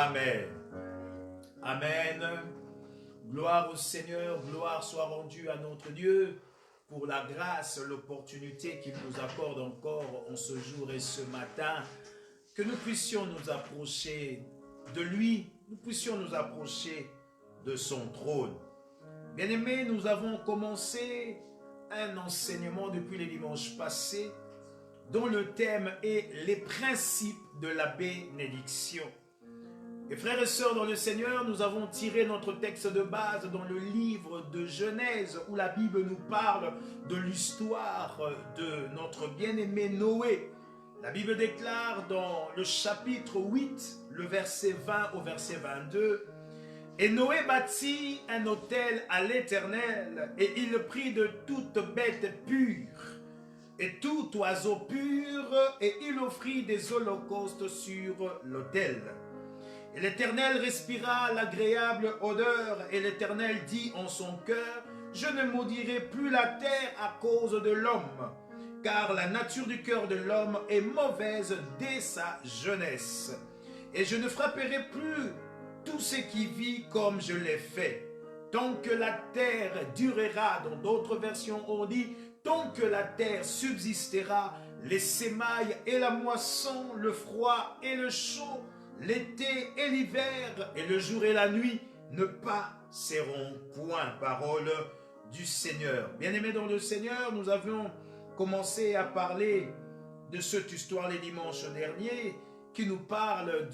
Amen. Amen. Gloire au Seigneur, gloire soit rendue à notre Dieu pour la grâce, l'opportunité qu'il nous accorde encore en ce jour et ce matin, que nous puissions nous approcher de lui, nous puissions nous approcher de son trône. Bien-aimés, nous avons commencé un enseignement depuis les dimanches passés dont le thème est les principes de la bénédiction. Et frères et sœurs dans le Seigneur, nous avons tiré notre texte de base dans le livre de Genèse où la Bible nous parle de l'histoire de notre bien-aimé Noé. La Bible déclare dans le chapitre 8, le verset 20 au verset 22, « Et Noé bâtit un autel à l'Éternel, et il prit de toute bête pure, et tout oiseau pur, et il offrit des holocaustes sur l'autel. Et l'Éternel respira l'agréable odeur, et l'Éternel dit en son cœur, « Je ne maudirai plus la terre à cause de l'homme, car la nature du cœur de l'homme est mauvaise dès sa jeunesse. Et je ne frapperai plus tout ce qui vit comme je l'ai fait. Tant que la terre durera, dans d'autres versions on dit, tant que la terre subsistera, les semailles et la moisson, le froid et le chaud, l'été et l'hiver, et le jour et la nuit ne passeront point. » Parole du Seigneur. Bien-aimés dans le Seigneur, nous avions commencé à parler de cette histoire les dimanches derniers qui nous parle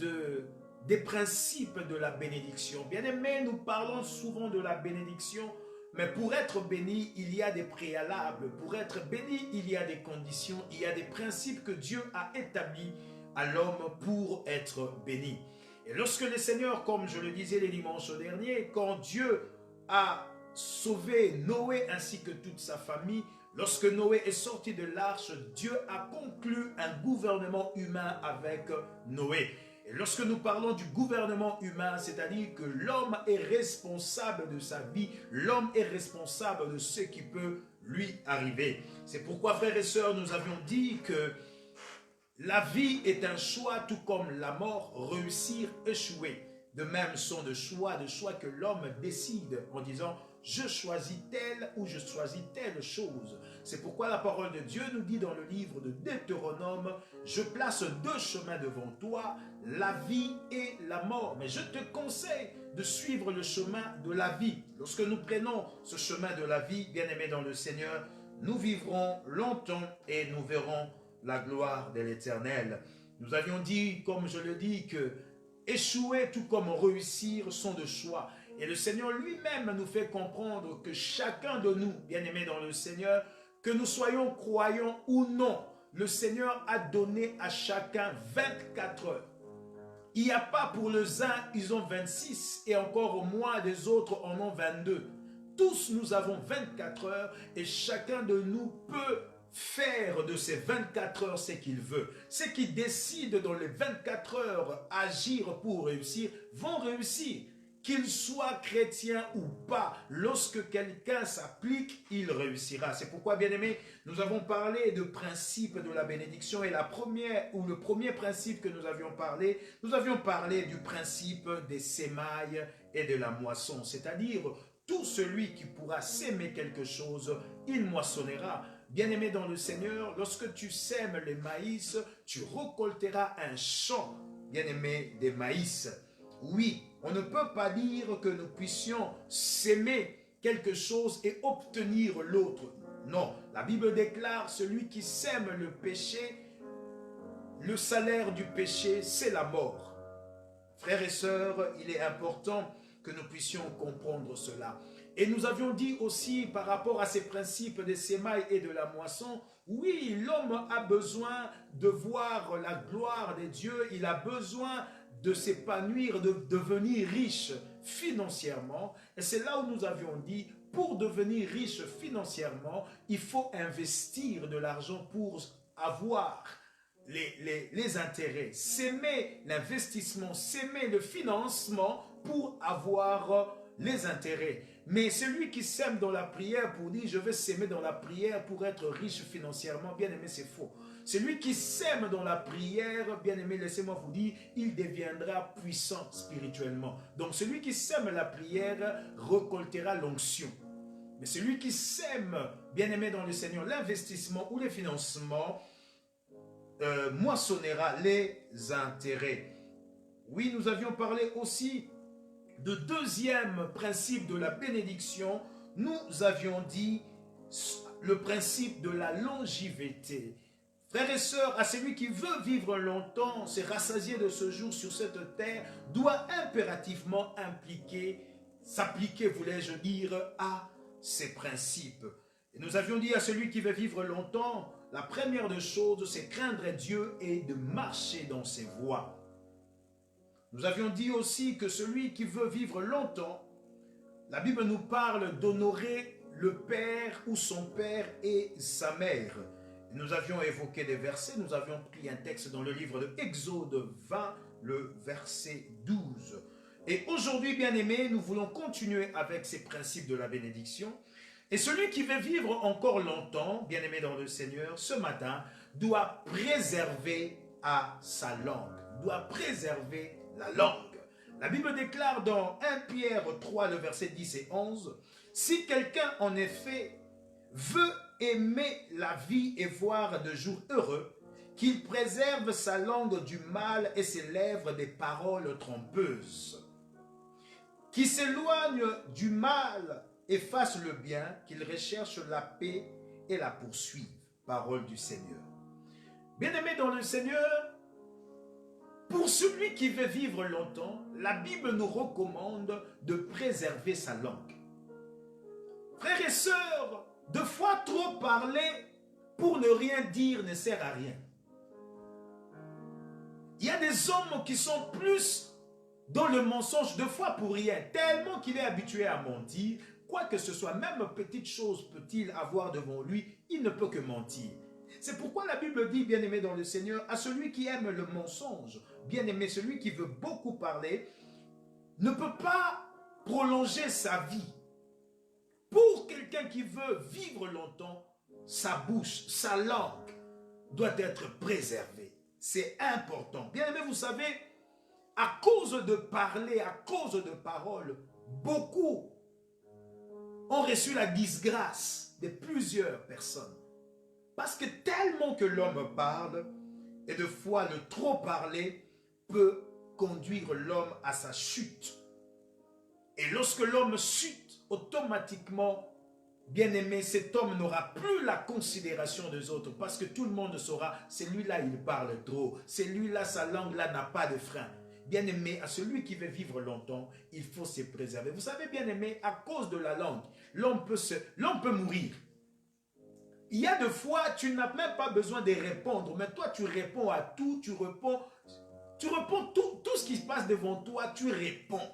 des principes de la bénédiction. Bien-aimés, nous parlons souvent de la bénédiction, mais pour être béni, il y a des préalables. Pour être béni, il y a des conditions, il y a des principes que Dieu a établis à l'homme pour être béni. Et lorsque le Seigneur, comme je le disais les dimanches derniers, quand Dieu a sauvé Noé ainsi que toute sa famille, lorsque Noé est sorti de l'arche, Dieu a conclu un gouvernement humain avec Noé. Et lorsque nous parlons du gouvernement humain, c'est-à-dire que l'homme est responsable de sa vie, l'homme est responsable de ce qui peut lui arriver. C'est pourquoi, frères et sœurs, nous avions dit que la vie est un choix, tout comme la mort, réussir, échouer. De même sont de choix que l'homme décide en disant « je choisis telle ou je choisis telle chose ». C'est pourquoi la parole de Dieu nous dit dans le livre de Deutéronome « je place deux chemins devant toi, la vie et la mort. Mais je te conseille de suivre le chemin de la vie. » Lorsque nous prenons ce chemin de la vie, bien-aimés dans le Seigneur, nous vivrons longtemps et nous verrons la gloire de l'Éternel. Nous avions dit, comme je le dis, que échouer tout comme réussir sont de choix. Et le Seigneur lui-même nous fait comprendre que chacun de nous, bien-aimés dans le Seigneur, que nous soyons croyants ou non, le Seigneur a donné à chacun 24 heures. Il n'y a pas pour les uns, ils ont 26 et encore moins des autres en ont 22. Tous nous avons 24 heures et chacun de nous peut faire de ces 24 heures ce qu'il veut. Ceux qui décident dans les 24 heures agir pour réussir, vont réussir. Qu'il soit chrétien ou pas, lorsque quelqu'un s'applique, il réussira. C'est pourquoi, bien-aimés, nous avons parlé de principe de la bénédiction et le premier principe que nous avions parlé du principe des semailles et de la moisson. C'est-à-dire, tout celui qui pourra s'aimer quelque chose, il moissonnera. Bien-aimé dans le Seigneur, lorsque tu sèmes les maïs, tu récolteras un champ, bien-aimé, des maïs. Oui, on ne peut pas dire que nous puissions s'aimer quelque chose et obtenir l'autre. Non, la Bible déclare, celui qui sème le péché, le salaire du péché, c'est la mort. Frères et sœurs, il est important que nous puissions comprendre cela. Et nous avions dit aussi par rapport à ces principes des semailles et de la moisson, oui, l'homme a besoin de voir la gloire de Dieu, il a besoin de s'épanouir, de devenir riche financièrement. Et c'est là où nous avions dit, pour devenir riche financièrement, il faut investir de l'argent pour avoir les intérêts. S'aimer l'investissement, s'aimer le financement pour avoir les intérêts. Mais celui qui sème dans la prière pour dire, je vais s'aimer dans la prière pour être riche financièrement, bien aimé, c'est faux. Celui qui sème dans la prière, bien aimé, laissez-moi vous dire, il deviendra puissant spirituellement. Donc celui qui sème la prière récoltera l'onction. Mais celui qui sème, bien aimé dans le Seigneur, l'investissement ou les financements, moissonnera les intérêts. Oui, nous avions parlé aussi de deuxième principe de la bénédiction. Nous avions dit le principe de la longévité. Frères et sœurs, à celui qui veut vivre longtemps, se rassasier de ce jour sur cette terre, doit impérativement s'appliquer, voulais-je dire, à ces principes. Et nous avions dit à celui qui veut vivre longtemps, la première des choses, c'est craindre Dieu et de marcher dans ses voies. Nous avions dit aussi que celui qui veut vivre longtemps, la Bible nous parle d'honorer le père ou son père et sa mère. Nous avions évoqué des versets, nous avions pris un texte dans le livre de Exode 20, le verset 12. Et aujourd'hui, bien-aimés, nous voulons continuer avec ces principes de la bénédiction. Et celui qui veut vivre encore longtemps, bien-aimé dans le Seigneur, ce matin, doit préserver à sa langue, doit préserver la langue. La Bible déclare dans 1 Pierre 3, le verset 10 et 11, « Si quelqu'un en effet veut aimer la vie et voir de jours heureux, qu'il préserve sa langue du mal et ses lèvres des paroles trompeuses. Qu'il s'éloigne du mal et fasse le bien, qu'il recherche la paix et la poursuive. » Parole du Seigneur. Bien-aimés dans le Seigneur, pour celui qui veut vivre longtemps, la Bible nous recommande de préserver sa langue. Frères et sœurs, deux fois trop parler pour ne rien dire ne sert à rien. Il y a des hommes qui sont plus dans le mensonge deux fois pour rien, tellement qu'il est habitué à mentir, quoi que ce soit, même petite chose peut-il avoir devant lui, il ne peut que mentir. C'est pourquoi la Bible dit, bien-aimé dans le Seigneur, à celui qui aime le mensonge, bien-aimé, celui qui veut beaucoup parler, ne peut pas prolonger sa vie. Pour quelqu'un qui veut vivre longtemps, sa bouche, sa langue doit être préservée. C'est important. Bien-aimé, vous savez, à cause de parler, à cause de paroles, beaucoup ont reçu la disgrâce de plusieurs personnes. Parce que tellement que l'homme parle, et de fois le trop parler peut conduire l'homme à sa chute. Et lorsque l'homme chute, automatiquement, bien-aimé, cet homme n'aura plus la considération des autres parce que tout le monde saura, celui-là il parle trop, celui-là sa langue-là n'a pas de frein. Bien-aimé, à celui qui veut vivre longtemps, il faut se préserver. Vous savez, bien-aimé, à cause de la langue, l'homme peut mourir. Il y a des fois, tu n'as même pas besoin de répondre, mais toi, tu réponds à tout, tu réponds tout ce qui se passe devant toi, tu réponds.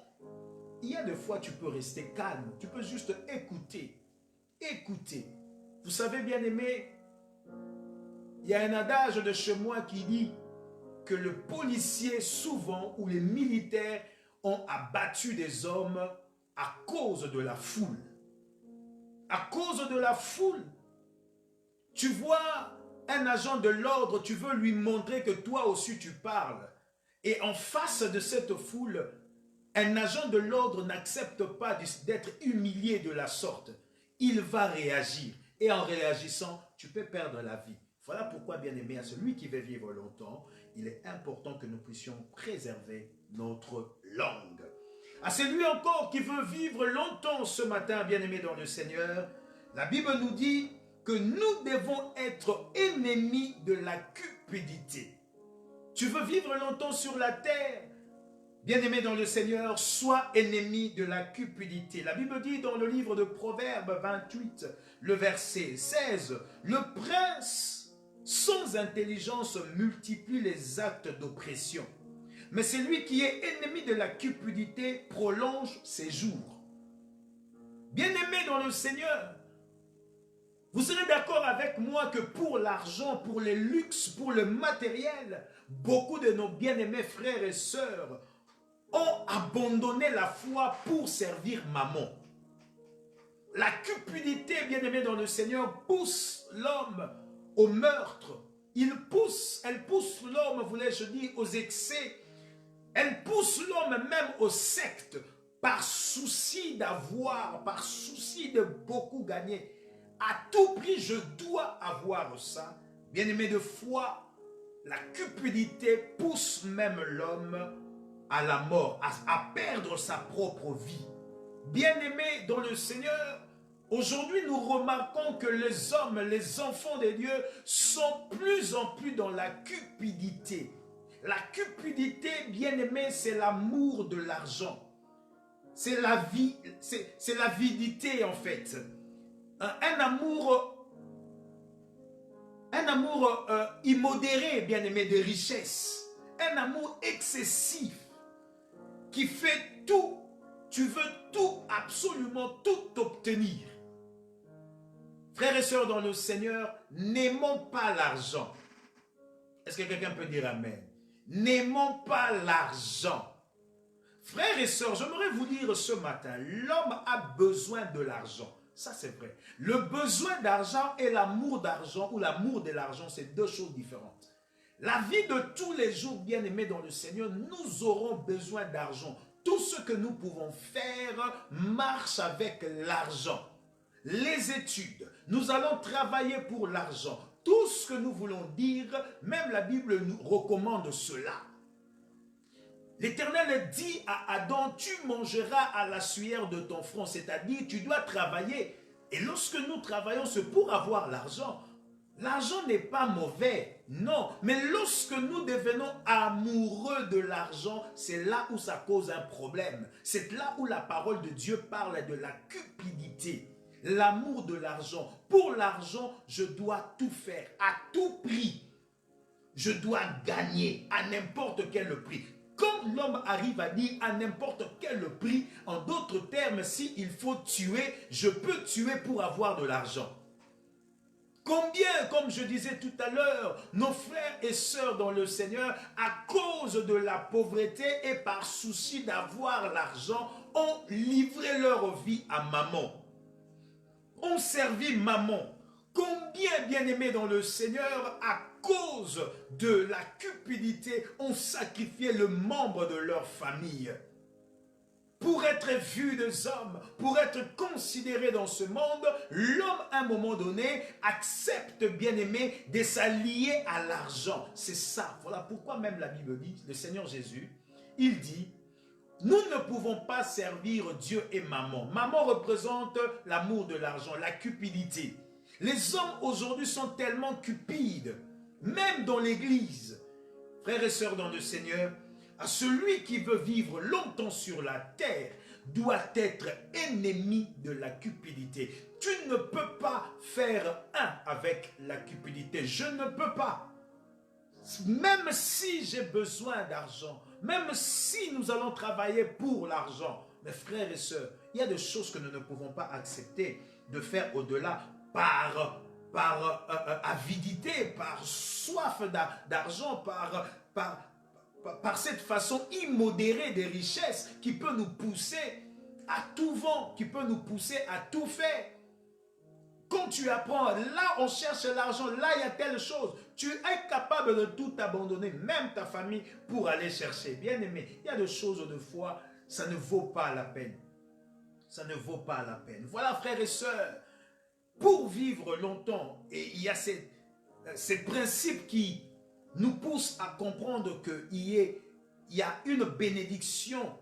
Il y a des fois, tu peux rester calme, tu peux juste écouter. Écoutez. Vous savez, bien-aimé, il y a un adage de chez moi qui dit que le policier souvent ou les militaires ont abattu des hommes à cause de la foule. À cause de la foule. Tu vois un agent de l'ordre, tu veux lui montrer que toi aussi tu parles. Et en face de cette foule, un agent de l'ordre n'accepte pas d'être humilié de la sorte. Il va réagir. Et en réagissant, tu peux perdre la vie. Voilà pourquoi, bien-aimé, à celui qui veut vivre longtemps, il est important que nous puissions préserver notre langue. À celui encore qui veut vivre longtemps ce matin, bien-aimé dans le Seigneur, la Bible nous dit que nous devons être ennemis de la cupidité. Tu veux vivre longtemps sur la terre, bien-aimé dans le Seigneur, sois ennemi de la cupidité. La Bible dit dans le livre de Proverbes 28, le verset 16, « Le prince sans intelligence multiplie les actes d'oppression, mais celui qui est ennemi de la cupidité prolonge ses jours. » Bien-aimé dans le Seigneur, vous serez d'accord avec moi que pour l'argent, pour les luxes, pour le matériel, beaucoup de nos bien-aimés frères et sœurs ont abandonné la foi pour servir maman. La cupidité, bien-aimé dans le Seigneur, pousse l'homme au meurtre. Elle pousse l'homme, voulais-je dire, aux excès. Elle pousse l'homme même aux sectes par souci d'avoir, par souci de beaucoup gagner. À tout prix, je dois avoir ça. Bien-aimé de foi, la cupidité pousse même l'homme à la mort, à perdre sa propre vie. Bien-aimés dans le Seigneur, aujourd'hui nous remarquons que les hommes, les enfants de Dieu sont plus en plus dans la cupidité. La cupidité, bien-aimé, c'est l'amour de l'argent. C'est la vie, c'est l'avidité en fait. Un amour immodéré, bien-aimé, de richesse. Un amour excessif qui fait tout. Tu veux tout, absolument tout obtenir. Frères et sœurs dans le Seigneur, n'aimons pas l'argent. Est-ce que quelqu'un peut dire amen? N'aimons pas l'argent. Frères et sœurs, j'aimerais vous dire ce matin, l'homme a besoin de l'argent. Ça c'est vrai. Le besoin d'argent et l'amour d'argent ou l'amour de l'argent, c'est deux choses différentes. La vie de tous les jours, bien-aimés dans le Seigneur, nous aurons besoin d'argent. Tout ce que nous pouvons faire marche avec l'argent. Les études, nous allons travailler pour l'argent. Tout ce que nous voulons dire, même la Bible nous recommande cela. L'Éternel dit à Adam, tu mangeras à la sueur de ton front, c'est-à-dire tu dois travailler. Et lorsque nous travaillons, c'est pour avoir l'argent. L'argent n'est pas mauvais, non. Mais lorsque nous devenons amoureux de l'argent, c'est là où ça cause un problème. C'est là où la parole de Dieu parle de la cupidité. L'amour de l'argent. Pour l'argent, je dois tout faire, à tout prix. Je dois gagner à n'importe quel prix. Quand l'homme arrive à dire à n'importe quel prix, en d'autres termes, s'il faut tuer, je peux tuer pour avoir de l'argent. Combien, comme je disais tout à l'heure, nos frères et sœurs dans le Seigneur, à cause de la pauvreté et par souci d'avoir l'argent, ont livré leur vie à maman. Ont servi maman. Combien, bien-aimés dans le Seigneur, à cause de la cupidité, ont sacrifié le membre de leur famille. Pour être vu des hommes, pour être considéré dans ce monde, l'homme, à un moment donné, accepte, bien-aimé, de s'allier à l'argent. C'est ça. Voilà pourquoi même la Bible dit, le Seigneur Jésus, il dit, nous ne pouvons pas servir Dieu et maman. Maman représente l'amour de l'argent, la cupidité. Les hommes aujourd'hui sont tellement cupides, même dans l'église. Frères et sœurs dans le Seigneur, à celui qui veut vivre longtemps sur la terre doit être ennemi de la cupidité. Tu ne peux pas faire un avec la cupidité. Je ne peux pas. Même si j'ai besoin d'argent, même si nous allons travailler pour l'argent, mes frères et sœurs, il y a des choses que nous ne pouvons pas accepter de faire au-delà par avidité, par soif d'argent, par cette façon immodérée des richesses qui peut nous pousser à tout vent, qui peut nous pousser à tout faire. Quand tu apprends, là on cherche l'argent, là il y a telle chose, tu es capable de tout abandonner, même ta famille, pour aller chercher. Bien aimé, il y a des choses de foi, ça ne vaut pas la peine. Ça ne vaut pas la peine. Voilà frères et sœurs, pour vivre longtemps, et il y a ces principes qui nous poussent à comprendre qu'il y a une bénédiction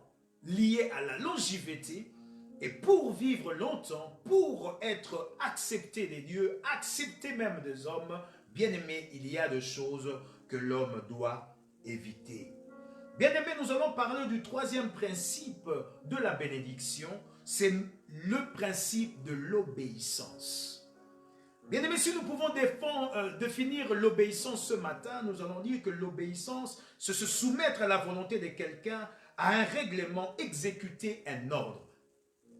liée à la longévité. Et pour vivre longtemps, pour être accepté des dieux, accepté même des hommes, bien aimé, il y a des choses que l'homme doit éviter. Bien aimé, nous allons parler du troisième principe de la bénédiction, c'est le principe de l'obéissance. Bien aimé, si nous pouvons définir l'obéissance ce matin, nous allons dire que l'obéissance, c'est se soumettre à la volonté de quelqu'un, à un règlement, exécuter un ordre.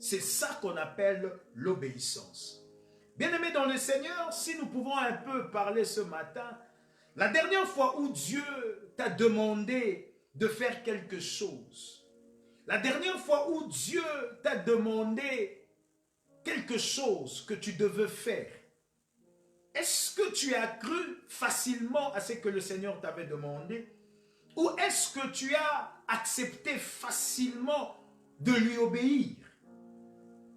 C'est ça qu'on appelle l'obéissance. Bien-aimés dans le Seigneur, si nous pouvons un peu parler ce matin, la dernière fois où Dieu t'a demandé de faire quelque chose, La dernière fois où Dieu t'a demandé quelque chose que tu devais faire, est-ce que tu as cru facilement à ce que le Seigneur t'avait demandé? Ou est-ce que tu as accepté facilement de lui obéir?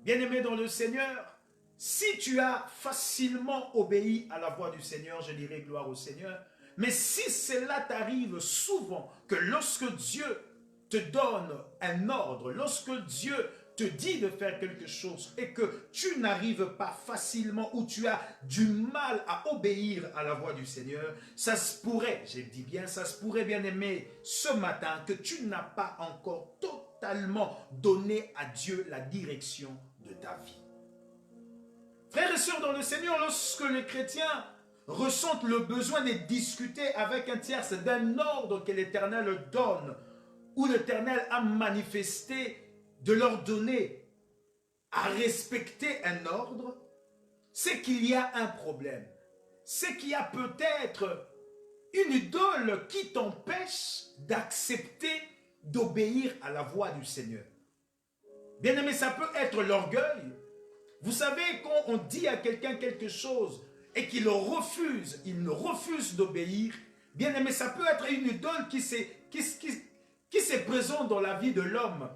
Bien-aimé dans le Seigneur, si tu as facilement obéi à la voix du Seigneur, je dirais gloire au Seigneur. Mais si cela t'arrive souvent, que lorsque Dieu te donne un ordre, lorsque Dieu te dit de faire quelque chose et que tu n'arrives pas facilement ou tu as du mal à obéir à la voix du Seigneur, ça se pourrait, je dis bien, ça se pourrait, bien-aimé, ce matin, que tu n'as pas encore totalement donné à Dieu la direction de ta vie. Frères et sœurs dans le Seigneur, lorsque les chrétiens ressentent le besoin de discuter avec un tierce d'un ordre que l'Éternel donne, où l'Éternel a manifesté de leur donner à respecter un ordre, c'est qu'il y a un problème. C'est qu'il y a peut-être une idole qui t'empêche d'accepter, d'obéir à la voix du Seigneur. Bien aimé, ça peut être l'orgueil. Vous savez, quand on dit à quelqu'un quelque chose et qu'il refuse, il ne refuse d'obéir, bien aimé, ça peut être une idole qui se présente dans la vie de l'homme,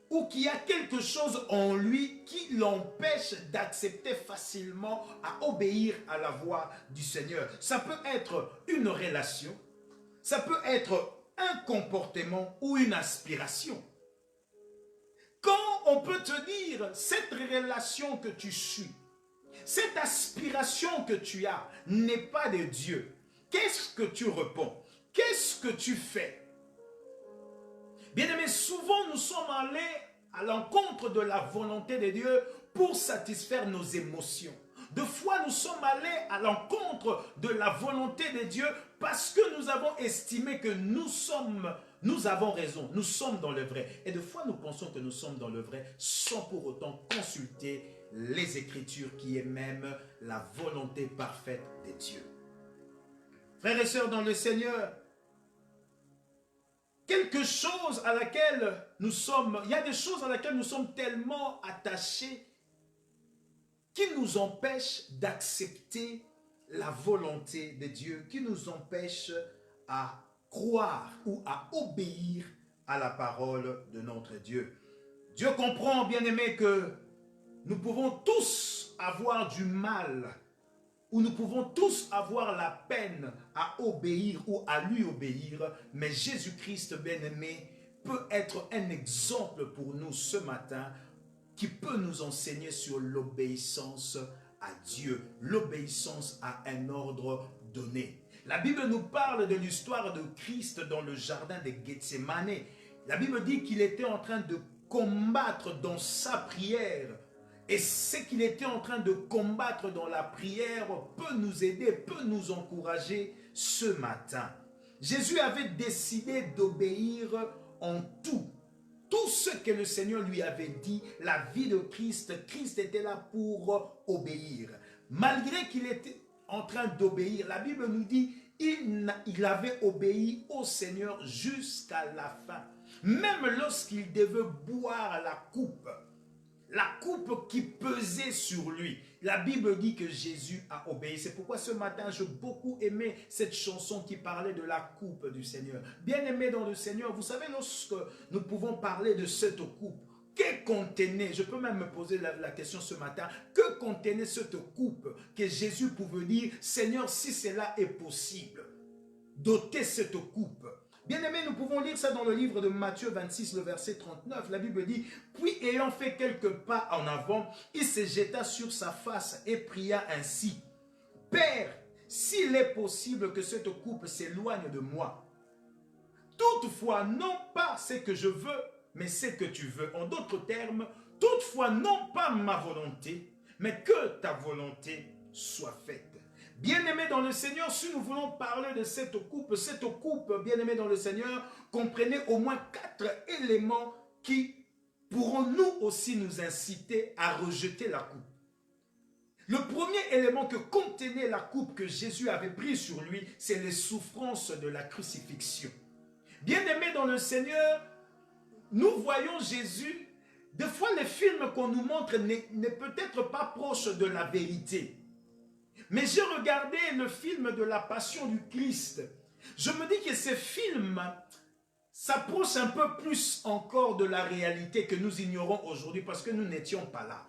ou qui a quelque chose en lui qui l'empêche d'accepter facilement à obéir à la voix du Seigneur. Ça peut être une relation, ça peut être un comportement ou une aspiration. Quand on peut te dire, cette relation que tu suis, cette aspiration que tu as n'est pas de Dieu, qu'est-ce que tu réponds? Qu'est-ce que tu fais? Bien-aimés, souvent nous sommes allés à l'encontre de la volonté de Dieu pour satisfaire nos émotions. Deux fois, nous sommes allés à l'encontre de la volonté de Dieu parce que nous avons estimé que nous avons raison, nous sommes dans le vrai. Et deux fois, nous pensons que nous sommes dans le vrai sans pour autant consulter les Écritures qui est même la volonté parfaite de Dieu. Frères et sœurs dans le Seigneur, quelque chose à laquelle nous sommes, il y a des choses à laquelle nous sommes tellement attachés qui nous empêchent d'accepter la volonté de Dieu, qui nous empêchent à croire ou à obéir à la parole de notre Dieu. Dieu comprend, bien-aimé, que nous pouvons tous avoir du mal, où nous pouvons tous avoir la peine à obéir ou à lui obéir, mais Jésus-Christ, bien-aimé, peut être un exemple pour nous ce matin qui peut nous enseigner sur l'obéissance à Dieu, l'obéissance à un ordre donné. La Bible nous parle de l'histoire de Christ dans le jardin de Gethsémane. La Bible dit qu'il était en train de combattre dans sa prière. Et ce qu'il était en train de combattre dans la prière peut nous aider, peut nous encourager ce matin. Jésus avait décidé d'obéir en tout. Tout ce que le Seigneur lui avait dit, la vie de Christ, Christ était là pour obéir. Malgré qu'il était en train d'obéir, la Bible nous dit il avait obéi au Seigneur jusqu'à la fin. Même lorsqu'il devait boire la coupe qui pesait sur lui. La Bible dit que Jésus a obéi. C'est pourquoi ce matin, j'ai beaucoup aimé cette chanson qui parlait de la coupe du Seigneur. Bien aimé dans le Seigneur, vous savez, lorsque nous pouvons parler de cette coupe, que contenait, je peux même me poser la question ce matin, que contenait cette coupe que Jésus pouvait dire, Seigneur, si cela est possible, d'ôter cette coupe. Bien-aimés, nous pouvons lire ça dans le livre de Matthieu 26, le verset 39. La Bible dit, puis ayant fait quelques pas en avant, il se jeta sur sa face et pria ainsi, Père, s'il est possible que cette coupe s'éloigne de moi, toutefois, non pas ce que je veux, mais ce que tu veux. En d'autres termes, toutefois, non pas ma volonté, mais que ta volonté soit faite. Bien-aimés dans le Seigneur, si nous voulons parler de cette coupe, bien-aimés dans le Seigneur, comprenez au moins 4 éléments qui pourront nous aussi nous inciter à rejeter la coupe. Le premier élément que contenait la coupe que Jésus avait pris sur lui, c'est les souffrances de la crucifixion. Bien-aimés dans le Seigneur, nous voyons Jésus, des fois les films qu'on nous montre n'est peut-être pas proche de la vérité. Mais j'ai regardé le film de la Passion du Christ. Je me dis que ces films s'approchent un peu plus encore de la réalité que nous ignorons aujourd'hui parce que nous n'étions pas là.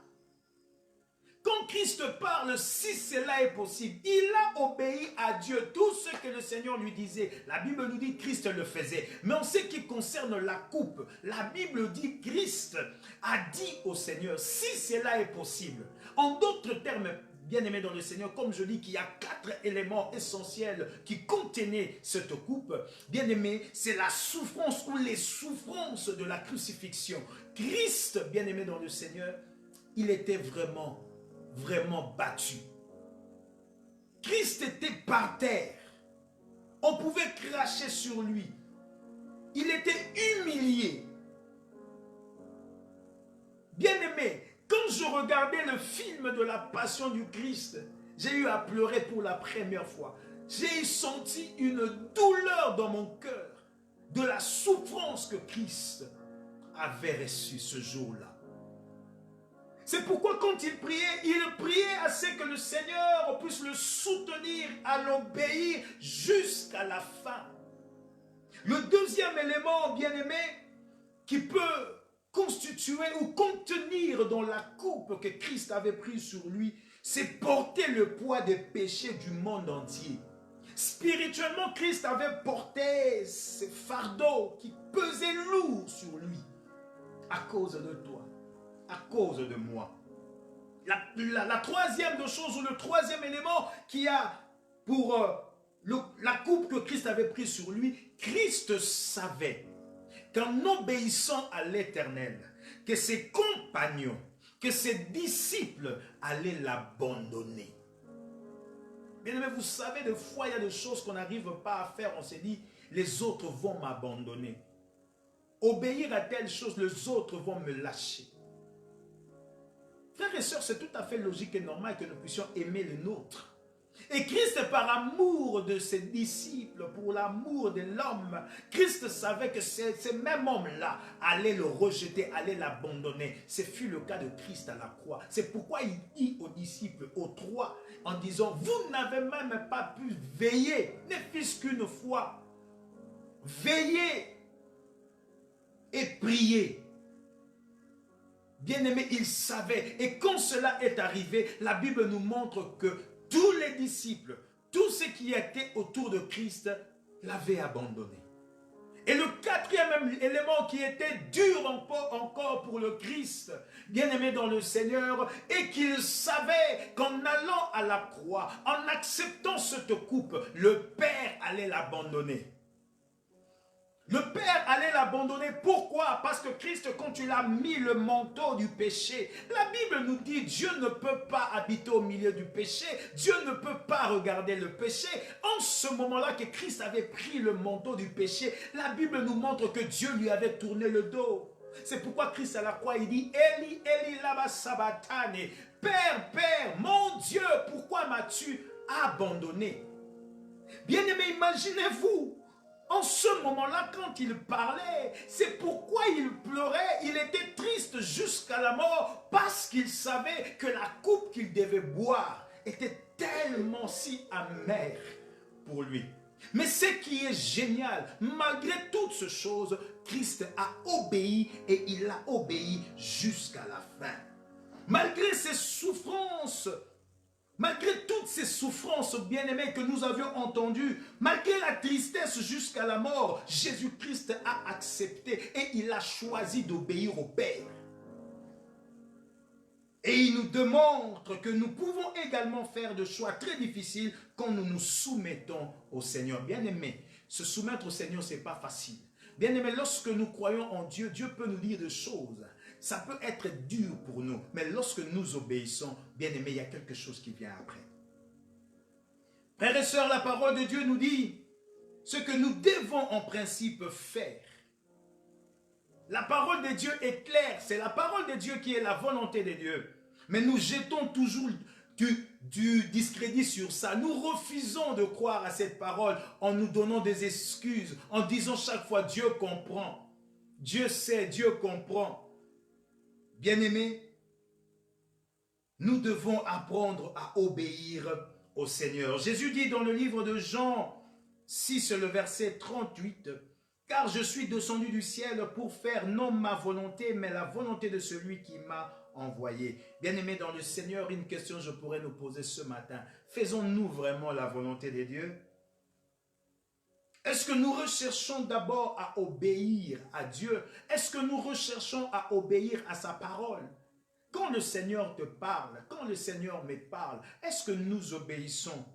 Quand Christ parle, si cela est possible, il a obéi à Dieu. Tout ce que le Seigneur lui disait, la Bible nous dit que Christ le faisait. Mais en ce qui concerne la coupe, la Bible dit que Christ a dit au Seigneur, si cela est possible. En d'autres termes, bien-aimés dans le Seigneur, comme je dis qu'il y a 4 éléments essentiels qui contenaient cette coupe, bien-aimés, c'est la souffrance ou les souffrances de la crucifixion. Christ, bien-aimé dans le Seigneur, il était vraiment battu. Christ était par terre. On pouvait cracher sur lui. Il était humilié. Bien-aimé, quand je regardais le film de la Passion du Christ, j'ai eu à pleurer pour la première fois. J'ai senti une douleur dans mon cœur de la souffrance que Christ avait reçue ce jour-là. C'est pourquoi quand il priait à ce que le Seigneur puisse le soutenir à l'obéir jusqu'à la fin. Le deuxième élément, bien-aimé, qui peut constituer ou contenir dans la coupe que Christ avait prise sur lui, c'est porter le poids des péchés du monde entier. Spirituellement, Christ avait porté ces fardeaux qui pesaient lourd sur lui à cause de toi, à cause de moi. La troisième de choses, ou le troisième élément qui a pour la coupe que Christ avait prise sur lui, Christ savait qu'en obéissant à l'Éternel, que ses compagnons, que ses disciples allaient l'abandonner. Bien aimé, vous savez, des fois, il y a des choses qu'on n'arrive pas à faire. On se dit, les autres vont m'abandonner. Obéir à telle chose, les autres vont me lâcher. Frères et sœurs, c'est tout à fait logique et normal que nous puissions aimer le nôtre. Et Christ, par amour de ses disciples, pour l'amour de l'homme, Christ savait que ce même homme-là allait le rejeter, allait l'abandonner. Ce fut le cas de Christ à la croix. C'est pourquoi il dit aux disciples, aux 3, en disant, vous n'avez même pas pu veiller, ne fût-ce qu'une fois. Veillez et priez. Bien-aimé, il savait. Et quand cela est arrivé, la Bible nous montre que tous les disciples, tous ceux qui étaient autour de Christ, l'avaient abandonné. Et le quatrième élément qui était dur encore pour le Christ, bien-aimé dans le Seigneur, et qu'il savait qu'en allant à la croix, en acceptant cette coupe, le Père allait l'abandonner. Le Père allait l'abandonner. Pourquoi? Parce que Christ, quand il a mis le manteau du péché, la Bible nous dit Dieu ne peut pas habiter au milieu du péché. Dieu ne peut pas regarder le péché. En ce moment-là que Christ avait pris le manteau du péché, la Bible nous montre que Dieu lui avait tourné le dos. C'est pourquoi Christ à la croix, il dit Eli, Eli, lama sabachthani. Père, Père, mon Dieu, pourquoi m'as-tu abandonné? Bien-aimé, imaginez-vous. En ce moment-là, quand il parlait, c'est pourquoi il pleurait, il était triste jusqu'à la mort, parce qu'il savait que la coupe qu'il devait boire était tellement si amère pour lui. Mais ce qui est génial, malgré toutes ces choses, Christ a obéi et il a obéi jusqu'à la fin. Malgré ses souffrances, malgré toutes ces souffrances, bien-aimées, que nous avions entendues, malgré la tristesse jusqu'à la mort, Jésus-Christ a accepté et il a choisi d'obéir au Père. Et il nous démontre que nous pouvons également faire des choix très difficiles quand nous nous soumettons au Seigneur. Bien-aimés, se soumettre au Seigneur, ce n'est pas facile. Bien-aimés, lorsque nous croyons en Dieu, Dieu peut nous dire des choses. Ça peut être dur pour nous, mais lorsque nous obéissons, bien-aimés, il y a quelque chose qui vient après. Frères et sœurs, la parole de Dieu nous dit ce que nous devons en principe faire. La parole de Dieu est claire, c'est la parole de Dieu qui est la volonté de Dieu. Mais nous jetons toujours du discrédit sur ça. Nous refusons de croire à cette parole en nous donnant des excuses, en disant chaque fois Dieu comprend. Dieu sait, Dieu comprend. Bien-aimés, nous devons apprendre à obéir au Seigneur. Jésus dit dans le livre de Jean 6, le verset 38, « Car je suis descendu du ciel pour faire non ma volonté, mais la volonté de celui qui m'a envoyé. » Bien-aimés dans le Seigneur, une question je pourrais nous poser ce matin. Faisons-nous vraiment la volonté de Dieu? Est-ce que nous recherchons d'abord à obéir à Dieu? Est-ce que nous recherchons à obéir à sa parole? Quand le Seigneur te parle, quand le Seigneur me parle, est-ce que nous obéissons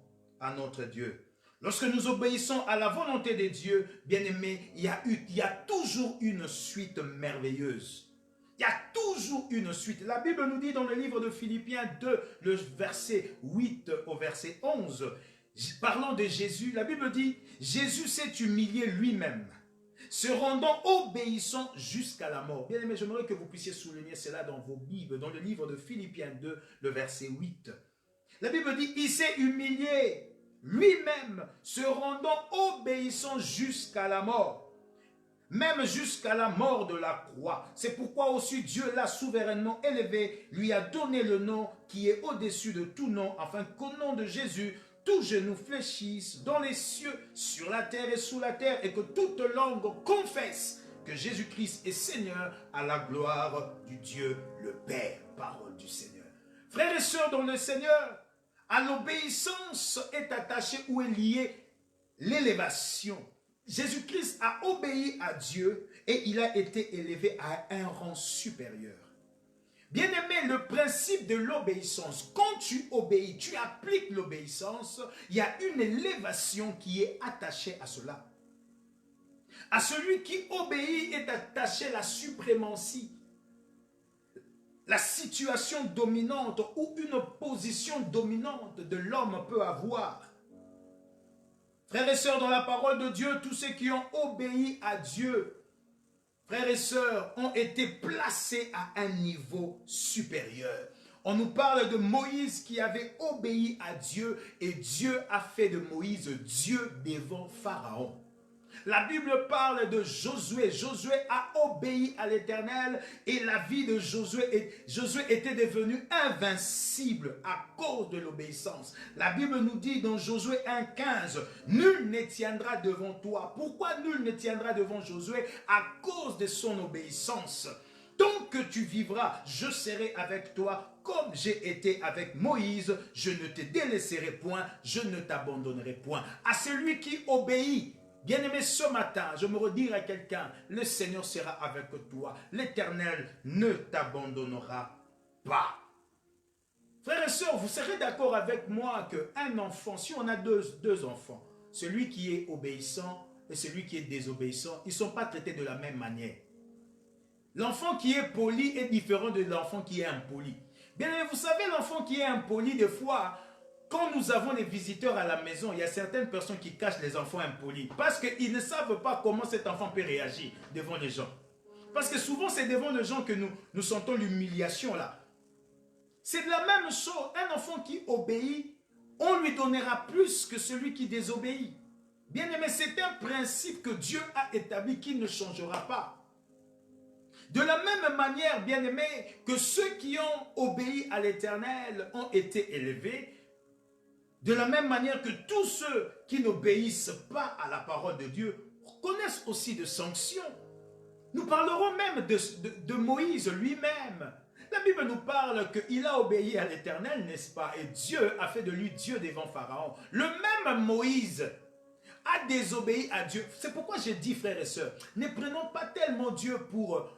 à notre Dieu? Lorsque nous obéissons à la volonté de Dieu, bien-aimés, il y a toujours une suite merveilleuse. Il y a toujours une suite. La Bible nous dit dans le livre de Philippiens 2, le verset 8 au verset 11, parlant de Jésus, la Bible dit, Jésus s'est humilié lui-même, se rendant obéissant jusqu'à la mort. Bien aimé, j'aimerais que vous puissiez souligner cela dans vos Bibles, dans le livre de Philippiens 2, le verset 8. La Bible dit, il s'est humilié lui-même, se rendant obéissant jusqu'à la mort, même jusqu'à la mort de la croix. C'est pourquoi aussi Dieu l'a souverainement élevé, lui a donné le nom qui est au-dessus de tout nom, afin qu'au nom de Jésus, tous genoux fléchissent dans les cieux, sur la terre et sous la terre, et que toute langue confesse que Jésus-Christ est Seigneur, à la gloire du Dieu le Père. Parole du Seigneur. Frères et sœurs dans le Seigneur, à l'obéissance est attachée ou est liée l'élévation. Jésus-Christ a obéi à Dieu et il a été élevé à un rang supérieur. Bien-aimé, le principe de l'obéissance, quand tu obéis, tu appliques l'obéissance, il y a une élévation qui est attachée à cela. À celui qui obéit est attachée la suprématie, la situation dominante ou une position dominante de l'homme peut avoir. Frères et sœurs, dans la parole de Dieu, tous ceux qui ont obéi à Dieu, frères et sœurs, ont été placés à un niveau supérieur. On nous parle de Moïse qui avait obéi à Dieu et Dieu a fait de Moïse Dieu devant Pharaon. La Bible parle de Josué. Josué a obéi à l'Éternel et la vie de Josué était devenue invincible à cause de l'obéissance. La Bible nous dit dans Josué 1,15, nul ne tiendra devant toi. Pourquoi nul ne tiendra devant Josué? À cause de son obéissance. Tant que tu vivras, je serai avec toi comme j'ai été avec Moïse. Je ne te délaisserai point, je ne t'abandonnerai point. À celui qui obéit, bien-aimé, ce matin, je me redire à quelqu'un, le Seigneur sera avec toi. L'Éternel ne t'abandonnera pas. Frères et sœurs, vous serez d'accord avec moi qu'un enfant, si on a deux enfants, celui qui est obéissant et celui qui est désobéissant, ils ne sont pas traités de la même manière. L'enfant qui est poli est différent de l'enfant qui est impoli. Bien aimé, vous savez, l'enfant qui est impoli, des fois, quand nous avons des visiteurs à la maison, il y a certaines personnes qui cachent les enfants impolis parce qu'ils ne savent pas comment cet enfant peut réagir devant les gens. Parce que souvent, c'est devant les gens que nous sentons l'humiliation là. C'est de la même chose. Un enfant qui obéit, on lui donnera plus que celui qui désobéit. Bien aimé, c'est un principe que Dieu a établi qui ne changera pas. De la même manière, bien aimé, que ceux qui ont obéi à l'Éternel ont été élevés, de la même manière que tous ceux qui n'obéissent pas à la parole de Dieu connaissent aussi de sanctions. Nous parlerons même de Moïse lui-même. La Bible nous parle qu'il a obéi à l'Éternel, n'est-ce pas? Et Dieu a fait de lui Dieu devant Pharaon. Le même Moïse a désobéi à Dieu. C'est pourquoi j'ai dit, frères et sœurs, ne prenons pas tellement Dieu pour...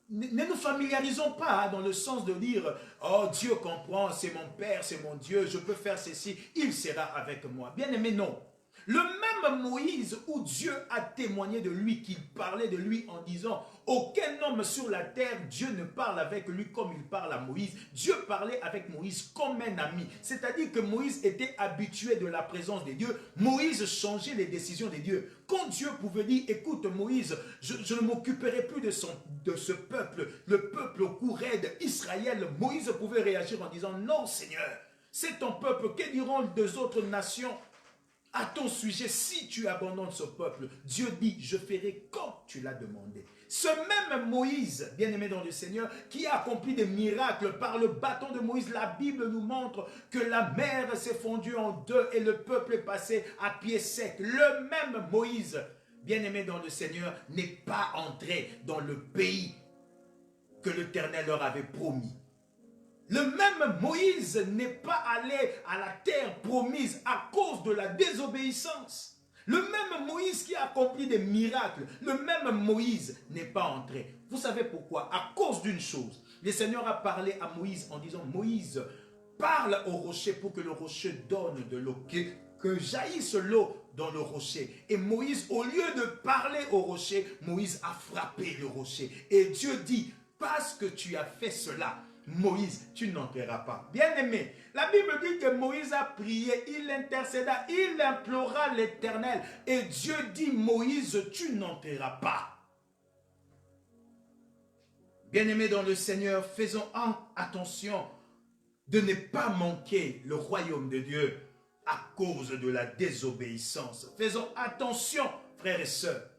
Ne nous familiarisons pas dans le sens de dire « Oh, Dieu comprend, c'est mon Père, c'est mon Dieu, je peux faire ceci, il sera avec moi. » Bien aimé, non. Le même Moïse où Dieu a témoigné de lui, qu'il parlait de lui en disant « Aucun homme sur la terre, Dieu ne parle avec lui comme il parle à Moïse. » Dieu parlait avec Moïse comme un ami. C'est-à-dire que Moïse était habitué de la présence de Dieu. Moïse changeait les décisions de Dieu. Quand Dieu pouvait dire « Écoute Moïse, je ne m'occuperai plus de ce peuple, le peuple au cou raide, Israël », Moïse pouvait réagir en disant « Non Seigneur, c'est ton peuple, que diront les autres nations ?» À ton sujet, si tu abandonnes ce peuple, Dieu dit, je ferai comme tu l'as demandé. Ce même Moïse, bien-aimé dans le Seigneur, qui a accompli des miracles par le bâton de Moïse, la Bible nous montre que la mer s'est fondue en deux et le peuple est passé à pied sec. Le même Moïse, bien-aimé dans le Seigneur, n'est pas entré dans le pays que l'Éternel leur avait promis. Le même Moïse n'est pas allé à la terre promise à cause de la désobéissance. Le même Moïse qui a accompli des miracles, le même Moïse n'est pas entré. Vous savez pourquoi? À cause d'une chose. Le Seigneur a parlé à Moïse en disant, Moïse, parle au rocher pour que le rocher donne de l'eau, que jaillisse l'eau dans le rocher. Et Moïse, au lieu de parler au rocher, Moïse a frappé le rocher. Et Dieu dit, parce que tu as fait cela, Moïse, tu n'entreras pas. Bien-aimé, la Bible dit que Moïse a prié, il intercéda, il implora l'Éternel. Et Dieu dit, Moïse, tu n'entreras pas. Bien-aimé dans le Seigneur, faisons attention de ne pas manquer le royaume de Dieu à cause de la désobéissance. Faisons attention, frères et sœurs.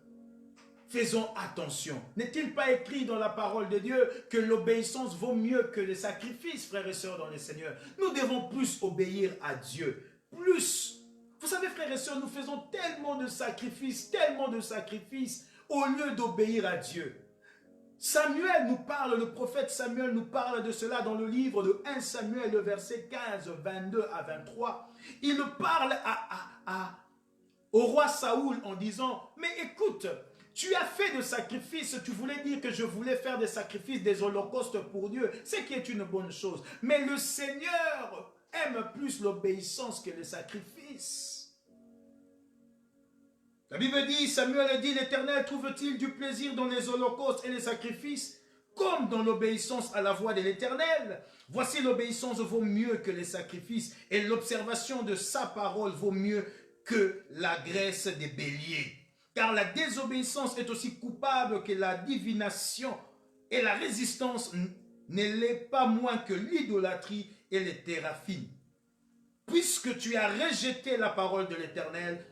Faisons attention. N'est-il pas écrit dans la parole de Dieu que l'obéissance vaut mieux que les sacrifices, frères et sœurs dans le Seigneur? Nous devons plus obéir à Dieu. Plus. Vous savez, frères et sœurs, nous faisons tellement de sacrifices au lieu d'obéir à Dieu. Samuel nous parle, le prophète Samuel nous parle de cela dans le livre de 1 Samuel, le verset 15, 22 à 23. Il parle au roi Saoul en disant, mais écoute, tu as fait des sacrifices, tu voulais dire que je voulais faire des sacrifices, des holocaustes pour Dieu, ce qui est une bonne chose. Mais le Seigneur aime plus l'obéissance que les sacrifices. La Bible dit, Samuel dit, l'Éternel trouve-t-il du plaisir dans les holocaustes et les sacrifices, comme dans l'obéissance à la voix de l'Éternel? Voici l'obéissance vaut mieux que les sacrifices, et l'observation de sa parole vaut mieux que la graisse des béliers. Car la désobéissance est aussi coupable que la divination, et la résistance ne l'est pas moins que l'idolâtrie et les théraphines. Puisque tu as rejeté la parole de l'Éternel,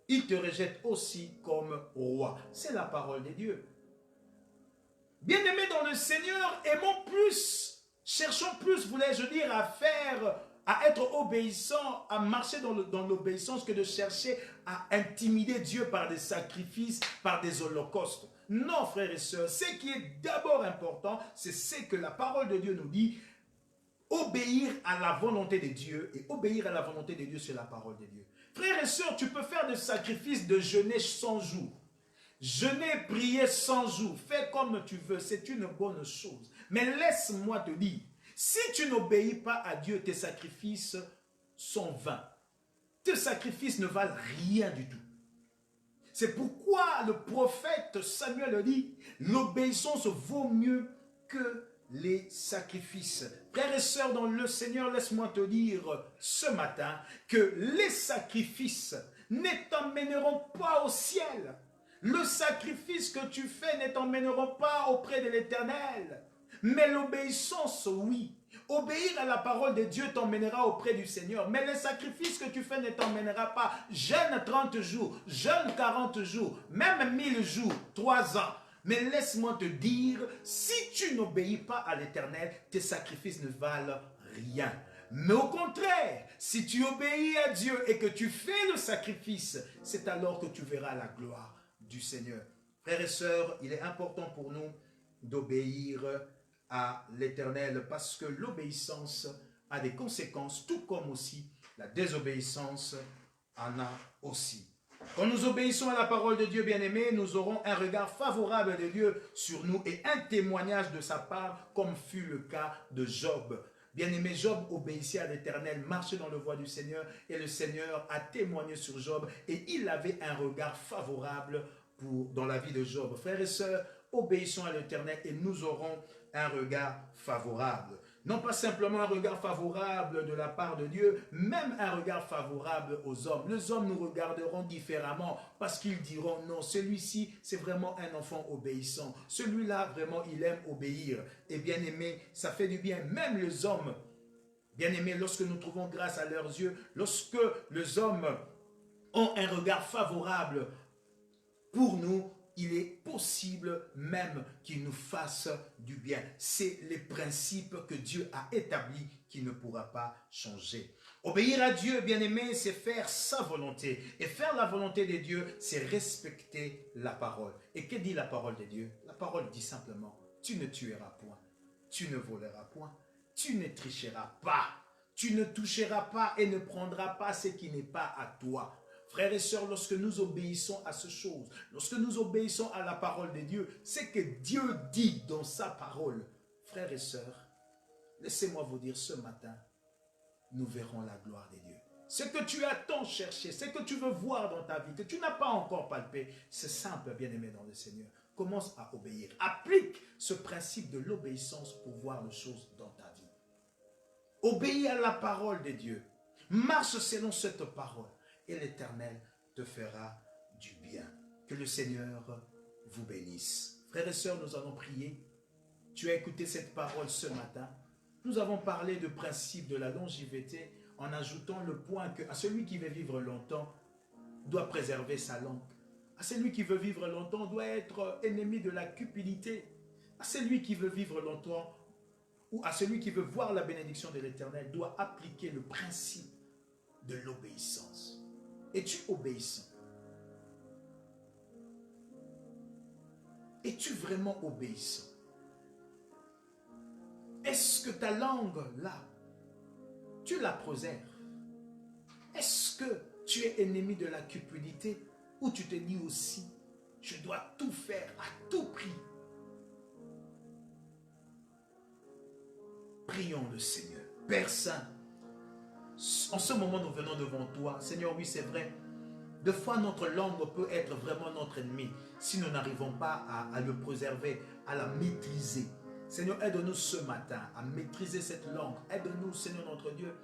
il te rejette aussi comme roi. C'est la parole de Dieu. Bien-aimés dans le Seigneur, aimons plus, cherchons plus, voulais-je dire, à être obéissants, à marcher dans l'obéissance que de chercher à intimider Dieu par des sacrifices, par des holocaustes. Non, frères et sœurs, ce qui est d'abord important, c'est ce que la parole de Dieu nous dit, obéir à la volonté de Dieu, et obéir à la volonté de Dieu, c'est la parole de Dieu. Frères et sœurs, tu peux faire des sacrifices de jeûner 100 jours. Jeûner, prier 100 jours. Fais comme tu veux, c'est une bonne chose. Mais laisse-moi te dire, si tu n'obéis pas à Dieu, tes sacrifices sont vains. Tes sacrifices ne valent rien du tout. C'est pourquoi le prophète Samuel dit, l'obéissance vaut mieux que les sacrifices. Frères et sœurs dans le Seigneur, laisse-moi te dire ce matin que les sacrifices ne t'emmèneront pas au ciel. Le sacrifice que tu fais ne t'emmèneront pas auprès de l'Éternel. Mais l'obéissance, oui. Obéir à la parole de Dieu t'emmènera auprès du Seigneur. Mais les sacrifices que tu fais ne t'emmènera pas. Jeûne 30 jours, jeûne 40 jours, même 1000 jours, 3 ans. Mais laisse-moi te dire, si tu n'obéis pas à l'Éternel, tes sacrifices ne valent rien. Mais au contraire, si tu obéis à Dieu et que tu fais le sacrifice, c'est alors que tu verras la gloire du Seigneur. Frères et sœurs, il est important pour nous d'obéir à l'Éternel parce que l'obéissance a des conséquences, tout comme aussi la désobéissance en a aussi. Quand nous obéissons à la parole de Dieu, bien-aimés, nous aurons un regard favorable de Dieu sur nous et un témoignage de sa part, comme fut le cas de Job. Bien-aimé, Job obéissait à l'Éternel, marchait dans la voie du Seigneur et le Seigneur a témoigné sur Job et il avait un regard favorable dans la vie de Job. Frères et sœurs, obéissons à l'Éternel et nous aurons un regard favorable. Non pas simplement un regard favorable de la part de Dieu, même un regard favorable aux hommes. Les hommes nous regarderont différemment parce qu'ils diront non, celui-ci c'est vraiment un enfant obéissant. Celui-là vraiment il aime obéir. Et bien aimé, ça fait du bien. Même les hommes, bien aimés, lorsque nous trouvons grâce à leurs yeux, lorsque les hommes ont un regard favorable pour nous, il est possible même qu'il nous fasse du bien. C'est les principes que Dieu a établis qui ne pourra pas changer. Obéir à Dieu, bien-aimé, c'est faire sa volonté. Et faire la volonté de Dieu, c'est respecter la parole. Et que dit la parole de Dieu? La parole dit simplement, tu ne tueras point, tu ne voleras point, tu ne tricheras pas, tu ne toucheras pas et ne prendras pas ce qui n'est pas à toi. Frères et sœurs, lorsque nous obéissons à ces choses, lorsque nous obéissons à la parole de Dieu, c'est que Dieu dit dans sa parole. Frères et sœurs, laissez-moi vous dire ce matin, nous verrons la gloire de Dieu. Ce que tu as tant cherché, ce que tu veux voir dans ta vie, que tu n'as pas encore palpé, c'est simple, bien-aimé dans le Seigneur. Commence à obéir. Applique ce principe de l'obéissance pour voir les choses dans ta vie. Obéis à la parole de Dieu. Marche selon cette parole. Et l'Éternel te fera du bien. Que le Seigneur vous bénisse. Frères et sœurs, nous allons prier. Tu as écouté cette parole ce matin. Nous avons parlé du principe de la longévité en ajoutant le point que à celui qui veut vivre longtemps doit préserver sa langue. À celui qui veut vivre longtemps doit être ennemi de la cupidité. À celui qui veut vivre longtemps ou à celui qui veut voir la bénédiction de l'Éternel doit appliquer le principe de l'obéissance. Es-tu obéissant? Es-tu vraiment obéissant? Est-ce que ta langue, là, tu la préserves? Est-ce que tu es ennemi de la cupidité ou tu te dis aussi, je dois tout faire à tout prix? Prions le Seigneur. Père Saint, en ce moment, nous venons devant toi. Seigneur, oui, c'est vrai. Des fois, notre langue peut être vraiment notre ennemi si nous n'arrivons pas à le préserver, à la maîtriser. Seigneur, aide-nous ce matin à maîtriser cette langue. Aide-nous, Seigneur notre Dieu,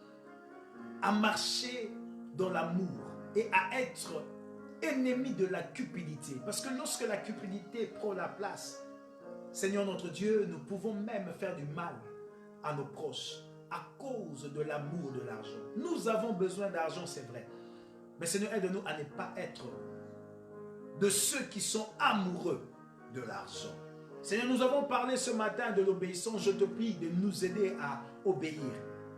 à marcher dans l'amour et à être ennemi de la cupidité. Parce que lorsque la cupidité prend la place, Seigneur notre Dieu, nous pouvons même faire du mal à nos proches à cause de l'amour de l'argent. Nous avons besoin d'argent, c'est vrai. Mais Seigneur, aide-nous à ne pas être de ceux qui sont amoureux de l'argent. Seigneur, nous avons parlé ce matin de l'obéissance. Je te prie de nous aider à obéir.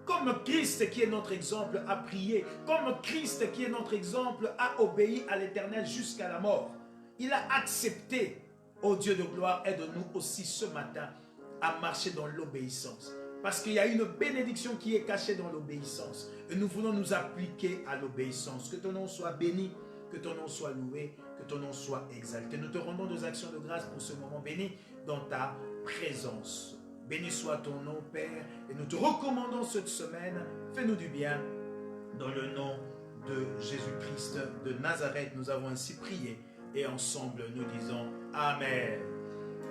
Comme Christ qui est notre exemple a prié, comme Christ qui est notre exemple a obéi à l'Éternel jusqu'à la mort. Il a accepté, ô Dieu de gloire, aide-nous aussi ce matin à marcher dans l'obéissance. Parce qu'il y a une bénédiction qui est cachée dans l'obéissance. Et nous voulons nous appliquer à l'obéissance. Que ton nom soit béni, que ton nom soit loué, que ton nom soit exalté. Nous te rendons nos actions de grâce pour ce moment béni dans ta présence. Béni soit ton nom, Père. Et nous te recommandons cette semaine. Fais-nous du bien. Dans le nom de Jésus-Christ de Nazareth, nous avons ainsi prié. Et ensemble, nous disons Amen.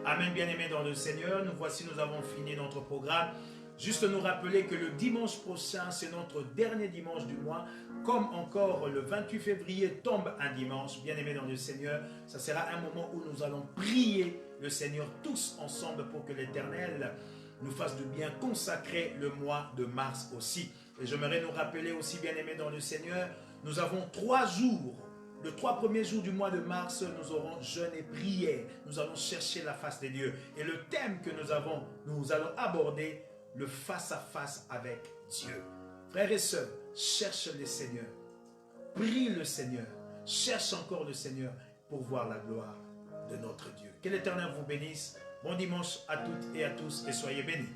Amen, bien-aimés dans le Seigneur. Nous voici, nous avons fini notre programme. Juste nous rappeler que le dimanche prochain, c'est notre dernier dimanche du mois. Comme encore le 28 février tombe un dimanche, bien-aimés dans le Seigneur, ça sera un moment où nous allons prier le Seigneur tous ensemble pour que l'Éternel nous fasse du bien, consacrer le mois de mars aussi. Et j'aimerais nous rappeler aussi, bien-aimés dans le Seigneur, nous avons 3 jours. Les 3 premiers jours du mois de mars, nous aurons jeûne et prière. Nous allons chercher la face de Dieu. Et le thème que nous allons aborder, le face-à-face avec Dieu. Frères et sœurs, cherche le Seigneur. Prie le Seigneur. Cherche encore le Seigneur pour voir la gloire de notre Dieu. Que l'Éternel vous bénisse. Bon dimanche à toutes et à tous et soyez bénis.